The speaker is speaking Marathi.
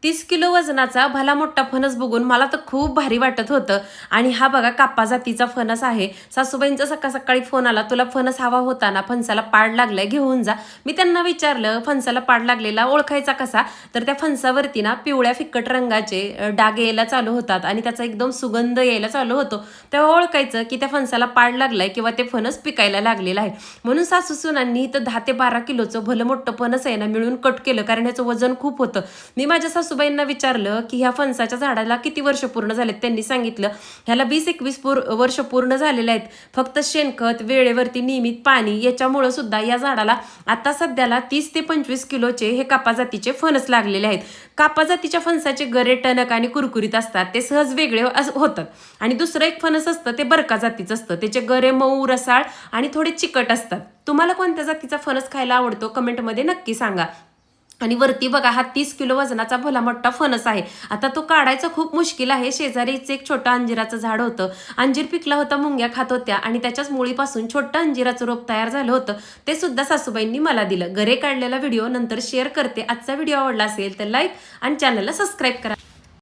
30 किलो वजनाचा भला मोठा फणस बघून मला तर खूप भारी वाटत होतं. आणि हा बघा कापा जातीचा फणस आहे. सासूबाईंचा सकाळ सकाळी फोन आला, तुला फणस हवा होता ना, फणसाला पाड लागलाय घेऊन जा. मी त्यांना विचारलं फणसाला पाड लागलेला ओळखायचा कसा, तर त्या फणसावरती ना पिवळ्या फिक्कट रंगाचे डाग यायला चालू होतात आणि त्याचा एकदम सुगंध यायला चालू होतो. तेव्हा ओळखायचं की त्या फणसाला पाड लागलाय किंवा ते फणस पिकायला लागलेलं आहे. म्हणून सासू सुनांनी इथं 10 ते 12 किलोचं भलं मोठं फणस आहे ना मिळून कट केलं, कारण ह्याचं वजन खूप होतं. मी माझ्या सासूबाईंना विचारलं की ह्या फणसाच्या झाडाला किती वर्ष पूर्ण झालेत. त्यांनी सांगितलं ह्याला 20-21 वर्ष पूर्ण झालेले आहेत. फक्त शेणखत, वेळेवरती नियमित पाणी याच्यामुळे सुद्धा या झाडाला आता सध्याला 30 ते 25 किलोचे हे कापा जातीचे फणस लागलेले आहेत. कापा जातीच्या फणसाचे गरे टणक आणि कुरकुरीत असतात, ते सहज वेगळे होतात. आणि दुसरं एक फणस असतं ते बरका जातीचं असतं, त्याचे गरे मऊ, रसाळ आणि थोडे चिकट असतात. तुम्हाला कोणत्या जातीचा फणस खायला आवडतो कमेंटमध्ये नक्की सांगा. आणि वरती बघा हा 30 किलो वजनाचा भला मोठा फणस आहे. आता तो काढायचा खूप मुश्किल आहे. शेजारीच एक छोटं अंजिराचं झाड होतं. अंजीर पिकला होता, मुंग्या खात होत्या आणि त्याच्याच मुळीपासून छोटं अंजिराचं रोप तयार झालं होतं. ते सुद्धा सासूबाईंनी मला दिलं. गरे काढलेला व्हिडिओ नंतर शेअर करते. आजचा व्हिडिओ आवडला असेल तर लाईक आणि चॅनलला सबस्क्राईब करा.